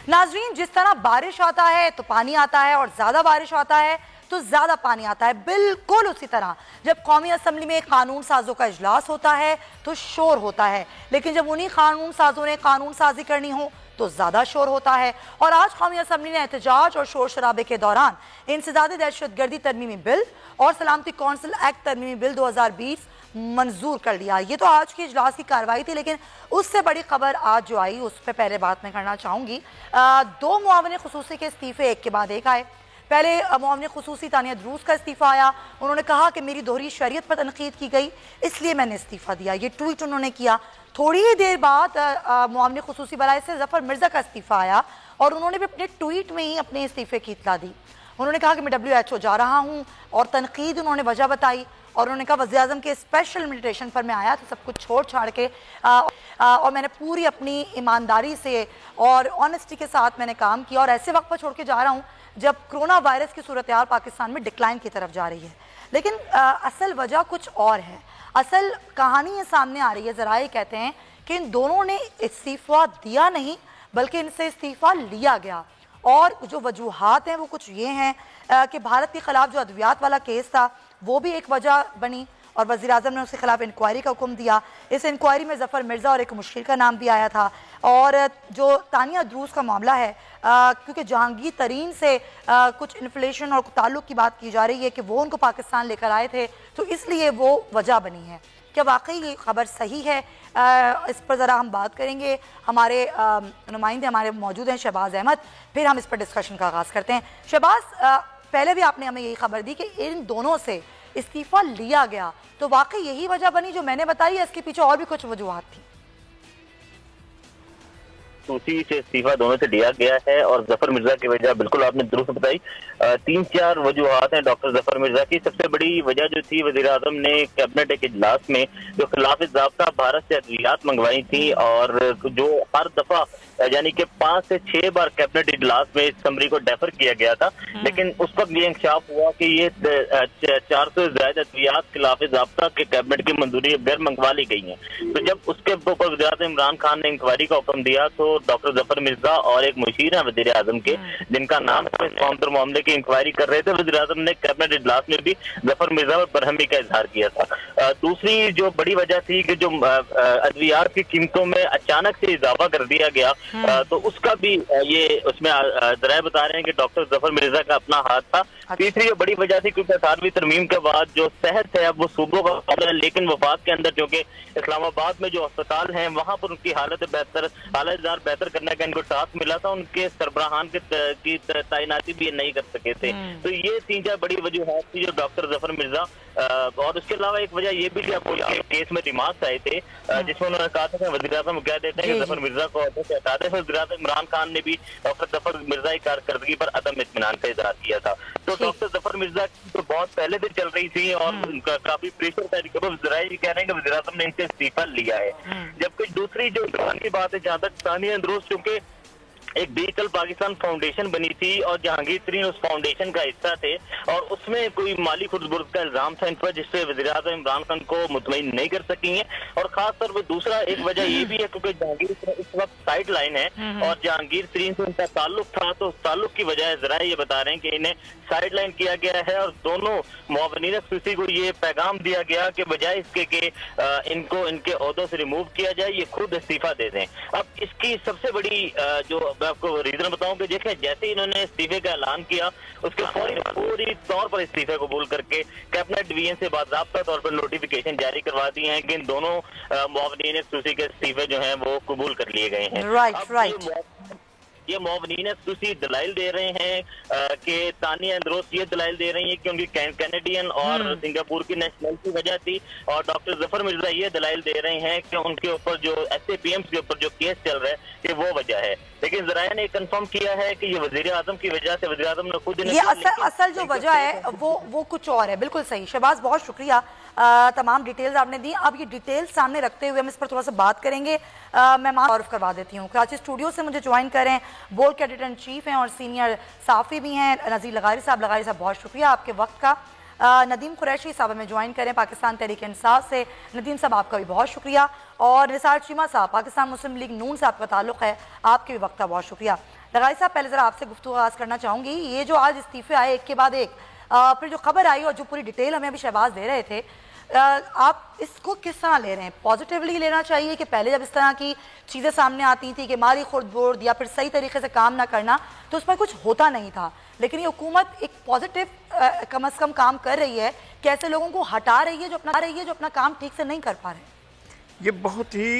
नाजरीन, जिस तरह बारिश आता है तो पानी आता है और ज़्यादा बारिश आता है तो ज़्यादा पानी आता है, बिल्कुल उसी तरह जब कौमी असम्बली में कानून साजों का इजलास होता है तो शोर होता है, लेकिन जब उन्हीं कानून साजों ने कानून साजी करनी हो तो ज़्यादा शोर होता है। और आज कौमी असम्बली ने एहतजाज और शोर शराबे के दौरान इंसदादी दहशतगर्दी तरमीमी बिल और सलामती कौंसिल एक्ट तरमीमी बिल 2020 मंजूर कर लिया। ये तो आज की इजलास की कार्रवाई थी, लेकिन उससे बड़ी खबर आज जो आई उस पर पहले बात मैं करना चाहूँगी। दो मुआविन खुसूसी के इस्तीफे एक के बाद एक आए। पहले मुआविन खुसूसी तानिया द्रूस का इस्तीफ़ा आया। उन्होंने कहा कि मेरी दोहरी शरीयत पर तनकीद की गई, इसलिए मैंने इस्तीफ़ा दिया। ये ट्वीट उन्होंने किया। थोड़ी ही देर बाद मुआविन खुसूसी बराए से जफ़र मिर्ज़ा का इस्तीफ़ा आया और उन्होंने भी अपने ट्वीट में ही अपने इस्तीफ़े की इत्तला दी। उन्होंने कहा कि मैं WHO जा रहा हूँ और तनकीद उन्होंने वजह बताई और उन्होंने कहा वज़ीर आज़म के स्पेशल इन्विटेशन पर मैं आया तो सब कुछ छोड़ छाड़ के और मैंने पूरी अपनी ईमानदारी से और ऑनेस्टी के साथ मैंने काम किया और ऐसे वक्त पर छोड़ के जा रहा हूँ जब कोरोना वायरस की सूरत हाल पाकिस्तान में डिक्लाइन की तरफ जा रही है। लेकिन असल वजह कुछ और है, असल कहानी ये सामने आ रही है। ज़राए कहते हैं कि इन दोनों ने इस्तीफ़ा दिया नहीं बल्कि इनसे इस्तीफ़ा लिया गया और जो वजूहात हैं वो कुछ ये हैं कि भारत के ख़िलाफ़ जो अद्वियात वाला केस था वो भी एक वजह बनी और वज़ीर आज़म ने उसके खिलाफ इंक्वायरी का हुक्म दिया। इस इंक्वायरी में जफ़र मिर्ज़ा और एक मुश्किल का नाम भी आया था। और जो तानिया द्रूस का मामला है, क्योंकि जहांगीर तरीन से कुछ इन्फ्लेशन और ताल्लुक़ की बात की जा रही है कि वो उनको पाकिस्तान लेकर आए थे, तो इसलिए वो वजह बनी है। क्या वाकई ये खबर सही है? इस पर ज़रा हम बात करेंगे। हमारे नुमाइंदे हमारे मौजूद हैं, शहबाज अहमद, फिर हम इस पर डिस्कशन का आगाज़ करते हैं। शहबाज, पहले भी आपने हमें यही खबर दी कि इन दोनों से इस्तीफ़ा लिया गया, तो वाकई यही वजह बनी जो मैंने बताई है, इसके पीछे और भी कुछ वजूहात थी? उसी से इस्तीफा दोनों से लिया गया है और जफर मिर्जा की वजह बिल्कुल आपने दुरुस्त बताई। 3-4 वजूहात हैं डॉक्टर जफर मिर्जा की। सबसे बड़ी वजह जो थी, वज़ीर आज़म ने कैबिनेट के इजलास में जो खिलाफ ज़ाब्ता भारत से अद्वियात मंगवाई थी और जो हर दफा यानी कि 5 से 6 बार कैबिनेट इजलास में इस समरी को डेफर किया गया था, लेकिन उस वक्त ये इंकशाफ हुआ कि ये 400 से ज्यादा अद्वियात खिलाफ ज़ाब्ता के कैबिनेट की मंजूरी बगैर मंगवा ली गई है। तो जब उसके ऊपर वज़ीर आज़म इमरान खान ने इंक्वायरी का हुक्म दिया तो डॉक्टर जफर मिर्जा और एक मुशीर है वज़ीर आज़म के, जिनका नाम इस मामले की इंक्वायरी कर रहे थे, वज़ीर आज़म ने कैबिनेट इजलास में भी जफर मिर्जा पर बरहमी का इजहार किया था। दूसरी जो बड़ी वजह थी कि जो अद्वियात की कीमतों में अचानक से इजाफा कर दिया गया, तो उसका भी ये उसमें ज़राए बता रहे हैं कि डॉक्टर जफर मिर्जा का अपना हाथ था। तीसरी बड़ी वजह थी क्योंकि 18वीं तरमीम के बाद जो सेहत है अब वो सूबों का मामला है, लेकिन वफाक के अंदर जो कि इस्लामाबाद में जो अस्पताल हैं वहां पर उनकी हालत बेहतर करने का इनको टास्क मिला था, उनके सरबराहान की तैनाती भी नहीं कर सके थे। तो ये 3-4 बड़ी वजूहात थी जो डॉक्टर जफर मिर्जा और उसके अलावा एक वजह ये भी थी, आपको केस में रिमार्क्स आए थे जिसमें उन्होंने कहा था कि वज़ीर आज़म कह देते हैं कि जफर मिर्जा को से हटा दें। वज़ीर आज़म इमरान खान ने भी डॉक्टर जफर मिर्जा की कारकर्दगी पर अदम इत्मीनान का इजहार किया था। तो डॉक्टर जफर मिर्जा की तो बहुत पहले दिन चल रही थी और उनका काफी प्रेशर था। ये कह रहे हैं कि वज़ीर आज़म ने इनसे इस्तीफा लिया है। जबकि दूसरी जो की बात है, जहां तक तानिया द्रूस, चूंकि एक डिजिटल पाकिस्तान फाउंडेशन बनी थी और जहांगीर तरीन उस फाउंडेशन का हिस्सा थे और उसमें कोई माली खुर्द-बुर्द का इल्जाम था इन पर, जिससे वज़ीर आज़म इमरान खान को मुतमईन नहीं कर सकी हैं। और खासतौर पर दूसरा एक वजह ये भी है क्योंकि जहांगीर इस वक्त साइड लाइन है और जहांगीर तरीन से उनका ताल्लुक था, तो उस ताल्लुक की वजह जरा ये बता रहे हैं कि इन्हें साइड लाइन किया गया है और दोनों मुआविनीन खुसूसी को ये पैगाम दिया गया कि बजाय इसके कि इनको इनके ओहदों से रिमूव किया जाए, ये खुद इस्तीफा दे दें। अब इसकी सबसे बड़ी जो आपको रीजन बताऊं कि देखें, जैसे ही इन्होंने इस्तीफे का ऐलान किया उसके पूरी तौर पर इस्तीफे कबूल करके कैबिनेट डिवीजन से बाकायदा तौर पर नोटिफिकेशन जारी करवा दी है कि इन दोनों मुआविनीन खुसूसी के इस्तीफे जो हैं वो कबूल कर लिए गए हैं। राइट। ये मुआविनीन खुसूसी दलाइल दे रहे हैं कि तानिया द्रूस ये दलाइल दे रही है कि उनकी कैनेडियन और सिंगापुर की नेशनलिटी वजह थी, और डॉक्टर जफर मिर्जा ये दलाइल दे रहे हैं कि उनके ऊपर जो SAPM के ऊपर जो केस चल रहा है कि वो वजह है। लेकिन ज़राया ने कंफर्म किया है कि ये वज़ीर आज़म की वजह से, वज़ीर आज़म ने खुद ये असल जो वजह है वो कुछ और है। बिल्कुल सही शहबाज, बहुत शुक्रिया, तमाम डिटेल्स आपने दी। अब ये डिटेल्स सामने रखते हुए हम इस पर थोड़ा सा बात करेंगे। मैं तारुफ करवा देती हूँ, कराची स्टूडियो से मुझे ज्वाइन करें बोर्ड के एडिटर इन चीफ हैं और सीनियर साफ़ी भी हैं नज़ीर लगारी साहब। लगारी साहब, बहुत शुक्रिया आपके वक्त का। नदीम कुरैशी साहब हमें ज्वाइन करें पाकिस्तान तहरीक इंसाफ से। नदीम साहब, आपका भी बहुत शुक्रिया। और निसार चीमा साहब, पाकिस्तान मुस्लिम लीग नून से आपका ताल्लुक़ है, आपके भी वक्त का बहुत शुक्रिया। लगाई साहब, पहले जरा आपसे गुफ्तगू आगाज करना चाहूंगी। ये जो आज इस्तीफे आए एक के बाद एक, फिर जो खबर आई और जो पूरी डिटेल हमें अभी शहबाज दे रहे थे, आप इसको किस तरह ले रहे हैं? पॉजिटिवली लेना चाहिए कि पहले जब इस तरह की चीज़ें सामने आती थी कि माली खुर्द-बुर्द या फिर सही तरीके से काम ना करना, तो उस पर कुछ होता नहीं था, लेकिन ये हुकूमत एक पॉजिटिव कम अज़ कम काम कर रही है कि ऐसे लोगों को हटा रही है जो अपना काम ठीक से नहीं कर पा रहे। ये बहुत ही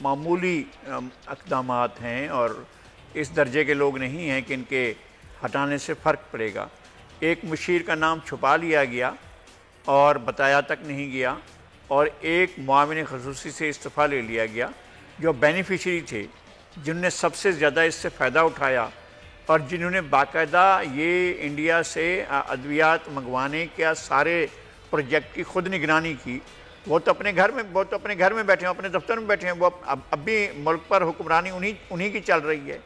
मामूली इक़दामात हैं और इस दर्जे के लोग नहीं हैं कि इनके हटाने से फ़र्क पड़ेगा। एक मुशीर का नाम छुपा लिया गया और बताया तक नहीं गया, और एक मुआविन ख़ुसूसी से इस्तीफ़ा ले लिया गया जो बेनिफिशरी थे, जिनने सबसे ज़्यादा इससे फ़ायदा उठाया और जिन्होंने बाकायदा ये इंडिया से अद्वियात मंगवाने का सारे प्रोजेक्ट की खुद निगरानी की। वो तो अपने घर में बैठे हैं, अपने दफ्तर में बैठे हैं। वो अब भी मुल्क पर हुक्मरानी उन्हीं की चल रही है,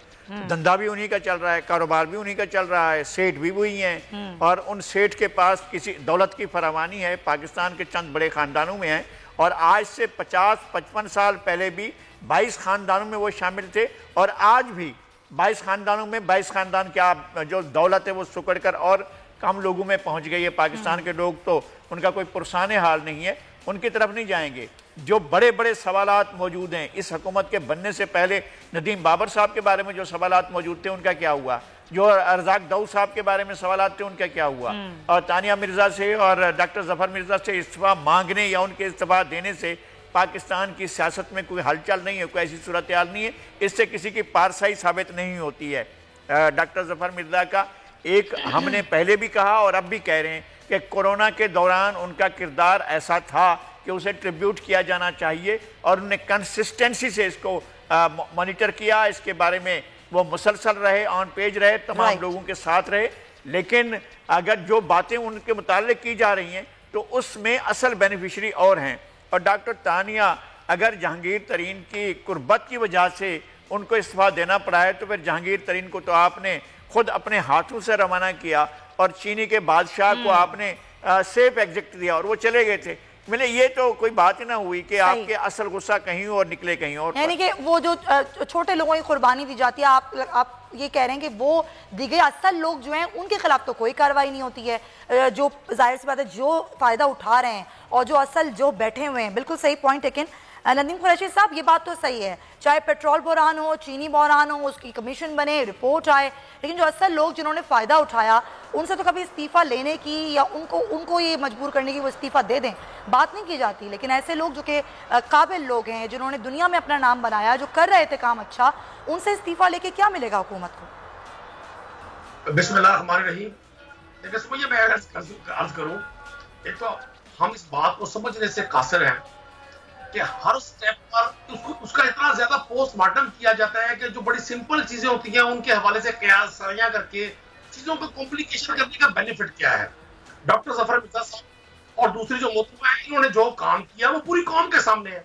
धंधा भी उन्हीं का चल रहा है, कारोबार भी उन्हीं का चल रहा है, सेठ भी वही हैं, और उन सेठ के पास किसी दौलत की फरावानी है पाकिस्तान के चंद बड़े ख़ानदानों में है। और आज से 50-55 साल पहले भी 22 ख़ानदानों में वो शामिल थे, और आज भी 22 ख़ानदानों में 22 ख़ानदान क्या जो दौलत है वो सुकड़ कर और कम लोगों में पहुँच गई है। पाकिस्तान के लोग तो उनका कोई पुरसाने हाल नहीं है, उनकी तरफ नहीं जाएंगे। जो बड़े बड़े सवालात मौजूद हैं इस हुकूमत के बनने से पहले, नदीम बाबर साहब के बारे में जो सवालात मौजूद थे उनका क्या हुआ, जो अर्ज़ाक दाऊद साहब के बारे में सवालात थे उनका क्या हुआ, और तानिया मिर्ज़ा से और डॉक्टर ज़फ़र मिर्ज़ा से इस्तीफ़ा मांगने या उनके इस्तीफ़ा देने से पाकिस्तान की सियासत में कोई हलचल नहीं है, कोई ऐसी सूरत हाल नहीं है, इससे किसी की पारसाई साबित नहीं होती है। डॉक्टर ज़फ़र मिर्ज़ा का एक हमने पहले भी कहा और अब भी कह रहे हैं कि कोरोना के दौरान उनका किरदार ऐसा था कि उसे ट्रिब्यूट किया जाना चाहिए, और उन्हें कंसिस्टेंसी से इसको मॉनिटर किया, इसके बारे में वो मुसलसल रहे, ऑन पेज रहे, तमाम लोगों के साथ रहे। लेकिन अगर जो बातें उनके मुताल्लिक की जा रही हैं तो उसमें असल बेनिफिशरी और हैं। और डॉक्टर तानिया अगर जहांगीर तरीन की कुर्बत की वजह से उनको इस्तीफ़ा देना पड़ा है, तो फिर जहांगीर तरीन को तो आपने खुद अपने हाथों से रवाना किया और चीनी के बादशाह को आपने सेफ एग्जिट दिया और वो चले गए थे। मैंने ये तो कोई बात ही ना हुई कि आपके असल गुस्सा कहीं और निकले कहीं और। यानी कि वो जो छोटे लोगों की कुर्बानी दी जाती है, आप ये कह रहे हैं कि वो दी गई असल लोग जो हैं उनके खिलाफ तो कोई कार्रवाई नहीं होती है, जो जाहिर सी बात है जो फायदा उठा रहे हैं और जो असल जो बैठे हुए हैं। बिल्कुल सही पॉइंट। लेकिन नदीम कुरैशी साहब, ये बात तो सही है, चाहे पेट्रोल बहरान हो, चीनी बहरान हो, उसकी कमीशन बने, रिपोर्ट आए, लेकिन जो असल लोग जिन्होंने फ़ायदा उठाया उनसे तो कभी इस्तीफ़ा लेने की या उनको ये मजबूर करने की वो इस्तीफ़ा दे दें बात नहीं की जाती। लेकिन ऐसे लोग जो कि काबिल लोग हैं, जिन्होंने दुनिया में अपना नाम बनाया, जो कर रहे थे काम अच्छा, उनसे इस्तीफ़ा लेके क्या मिलेगा हुकूमत को? बिस्मिल्लाहिर्रहमानिर्रहीम। देखिए सुनिए, मैं अर्ज करूं, एक तो हम इस बात को समझने से कासिर हैं कि हर स्टेप पर उसका इतना ज्यादा पोस्टमार्टम किया जाता है कि जो बड़ी सिंपल चीजें होती हैं उनके हवाले से कयास सरियां करके चीजों को कॉम्प्लिकेशन करने का बेनिफिट क्या है। डॉक्टर ज़फ़र मिर्ज़ा साहब और दूसरी जो मोहतरमा है, इन्होंने जो काम किया वो पूरी कौम के सामने है।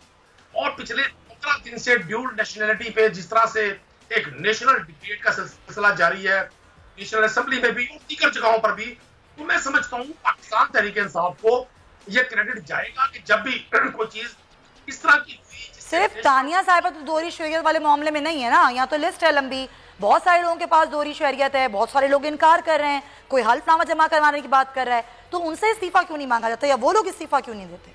और पिछले 15 दिन से ड्यूल नेशनलिटी पे जिस तरह से एक नेशनल डिबेट का सिलसिला जारी है, नेशनल असेंबली में भी और दीगर जगहों पर भी, तो मैं समझता हूँ पाकिस्तान तहरीक इंसाफ को यह क्रेडिट जाएगा कि जब भी कोई चीज इस तरह की सिर्फ तानिया साहिबा तो दोहरी शहरियत वाले मामले में नहीं है ना, यहाँ तो लिस्ट है लंबी, बहुत सारे लोगों के पास दोहरी शहरियत है, बहुत सारे लोग इनकार कर रहे हैं, कोई हल्फनामा जमा करवाने की बात कर रहा है, तो उनसे इस्तीफा क्यों नहीं मांगा जाता या वो लोग इस्तीफा क्यों नहीं देते?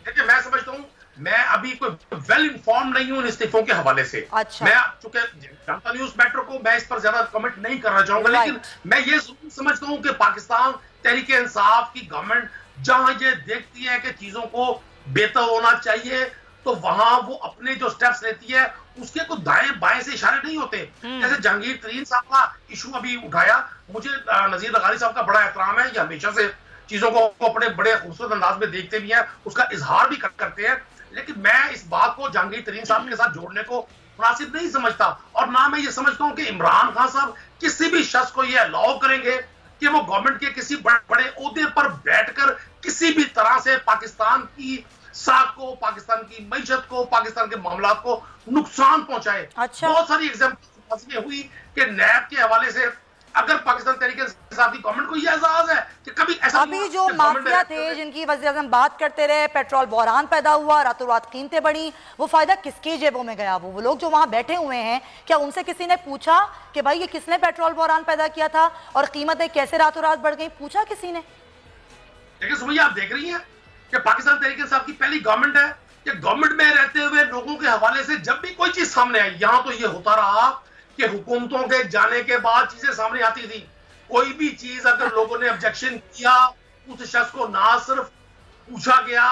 देखिए, मैं समझता हूँ, मैं अभी कोई वेल इन्फॉर्म नहीं हूँ इन इस्तीफों के हवाले से। अच्छा। मैं चूंकि जनता न्यूज मैटर को मैं इस पर ज्यादा कमेंट नहीं करना चाहूंगा, लेकिन मैं ये जरूर समझता हूँ कि पाकिस्तान तहरीक इंसाफ की गवर्नमेंट जहां ये देखती है कि चीजों को बेहतर होना चाहिए, तो वहां वो अपने जो स्टेप्स लेती है उसके कुछ दाएं बाएं से इशारे नहीं होते। जैसे जहांगीर तरीन साहब का इशू अभी उठाया, मुझे नज़ीर लगारी साहब का बड़ा एहतराम है, ये हमेशा से चीजों को अपने बड़े खूबसूरत अंदाज में देखते भी हैं, उसका इजहार भी करते हैं। लेकिन मैं इस बात को जहांगीर तरीन साहब के साथ जोड़ने को मुनासिब नहीं समझता, और ना मैं ये समझता हूँ कि इमरान खान साहब किसी भी शख्स को ये अलाउ करेंगे कि वो गवर्नमेंट के किसी बड़े ओहदे पर बैठकर किसी भी तरह से पाकिस्तान की साख को, पाकिस्तान की मईशत को, पाकिस्तान के मामलात को नुकसान पहुंचाए। अच्छा। बहुत सारी एग्जाम्पल हुई कि नैब के हवाले से अगर पाकिस्तान तहरीक इंसाफ की गवर्नमेंट को ये एहसास है कि कभी ऐसा अभी जो माफिया थे जिनकी वजह से हम बात करते रहे, पेट्रोल बहरान पैदा हुआ, रातों रात कीमतें बढ़ी, वो फायदा किसकी जेबों में गया? वो लोग जो वहां बैठे हुए हैं, क्या उनसे किसी ने पूछा कि भाई ये किसने पेट्रोल बहरान पैदा किया था और कीमतें कैसे रातों रात बढ़ गई? पूछा किसी ने? देखिए सुमैया, आप देख रही हैं कि पाकिस्तान तहरीक इंसाफ की पहली गवर्नमेंट है कि गवर्नमेंट में रहते हुए लोगों के हवाले से जब भी कोई चीज सामने आई, यहां तो ये होता रहा कि हुकूमतों के जाने के बाद चीजें सामने आती थी। कोई भी चीज अगर लोगों ने ऑब्जेक्शन किया, उस शख्स को ना सिर्फ पूछा गया,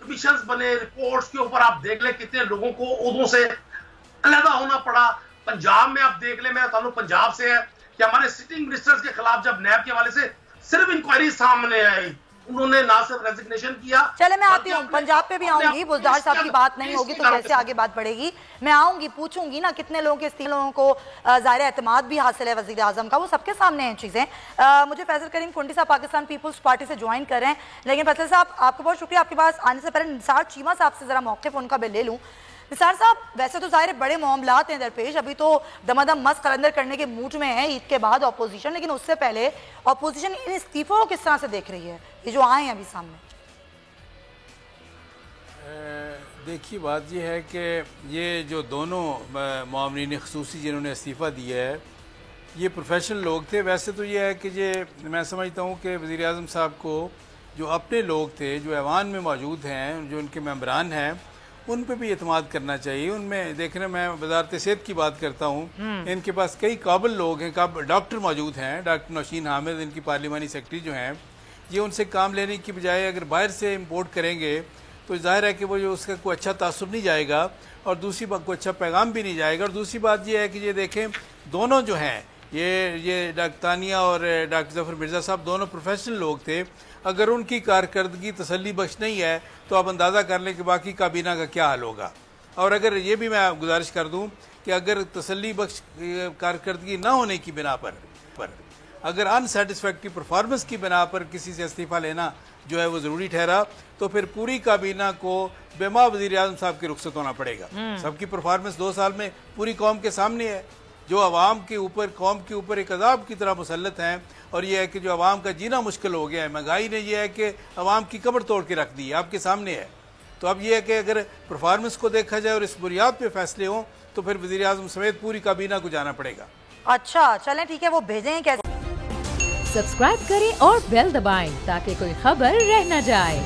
कमीशंस बने, रिपोर्ट्स के ऊपर आप देख ले कितने लोगों को उहदों से अलहदा होना पड़ा। पंजाब में आप देख ले, मेरा ताल्लुक पंजाब से है, कि हमारे सिटिंग मिनिस्टर्स के खिलाफ जब नैब के हवाले से सिर्फ इंक्वायरी सामने आई, उन्होंने ना सिर्फ रेजिग्नेशन किया। चले मैं आती हूँ, पंजाब पे भी आऊंगी, बुजदार साहब की बात नहीं होगी तो कैसे आगे बात बढ़ेगी? मैं आऊंगी, पूछूंगी ना कितने लोगों के लोगों को ज़ाहिर एतमाद भी हासिल है वज़ीर आज़म का, वो सबके सामने हैं चीज़ें। मुझे फैसल करीम कुंडी साहब पाकिस्तान पीपल्स पार्टी से ज्वाइन कर रहे हैं, लेकिन फैसल साहब आपका बहुत शुक्रिया, आपके पास आने से पहले निसार चीमा साहब से ज़रा मौक़िफ़ उनका मैं ले लूँ। निसार साहब, वैसे तो ज़ाहिर बड़े मामलात हैं दरपेश, अभी तो दमादम मस्त कलंदर करने के मूड में है ईद के बाद अपोजिशन, लेकिन उससे पहले अपोजिशन इन इस्तीफों को किस तरह से देख रही है, ये जो आए हैं अभी सामने? देखिए, बात यह है कि ये जो दोनों मामलीन ख़ुसूसी जिन्होंने इस्तीफ़ा दिया है, ये प्रोफेशनल लोग थे। वैसे तो ये है कि ये मैं समझता हूँ कि वज़ीर आज़म साहब को जो अपने लोग थे, जो ऐवान में मौजूद हैं, जो उनके मेंबरान हैं, उन पे भी एतमाद करना चाहिए। उनमें देखने, मैं वज़ारत सेहत की बात करता हूँ, इनके पास कई काबिल लोग हैं, डॉक्टर मौजूद हैं, डॉक्टर नौशीन हामिद इनकी पार्लिमानी सेक्रेटरी जो हैं, ये उनसे काम लेने की बजाय अगर बाहर से इम्पोर्ट करेंगे तो जाहिर है कि वो जो उसका कोई अच्छा तासुर नहीं जाएगा और दूसरी बात कोई अच्छा पैगाम भी नहीं जाएगा। और दूसरी बात ये है कि ये देखें, दोनों जो हैं, ये डॉक्टर तानिया और डॉक्टर जफर मिर्ज़ा साहब दोनों प्रोफेशनल लोग थे। अगर उनकी कारकर्दगी तसल्ली बख्श नहीं है तो आप अंदाज़ा कर लें कि बाकी काबीना का क्या हाल होगा। और अगर ये भी मैं गुजारिश कर दूं कि अगर तसल्ली बख्श कारकर्दगी ना होने की बिना पर अगर अनसेटिस्फैक्ट्री परफॉर्मेंस की बिना पर किसी से इस्तीफ़ा लेना जो है वो ज़रूरी ठहरा, तो फिर पूरी काबीना को बेमा वज़ीर आज़म साहब की रुखसत होना पड़ेगा। सबकी परफॉर्मेंस 2 साल में पूरी कौम के सामने है, जो अवाम के ऊपर, कौम के ऊपर एक अजाब की तरह मुसल्लत हैं। और यह है कि जो अवाम का जीना मुश्किल हो गया है, महंगाई ने यह है कि अवाम की कमर तोड़ के रख दी है, आपके सामने है। तो अब यह है कि अगर परफॉर्मेंस को देखा जाए और इस बुनियाद पे फैसले हों तो फिर वज़ीर आज़म समेत पूरी काबीना को जाना पड़ेगा। अच्छा चलें ठीक है, वो भेजें कैसे? सब्सक्राइब करें और बेल दबाएं ताकि कोई खबर रह न जाए।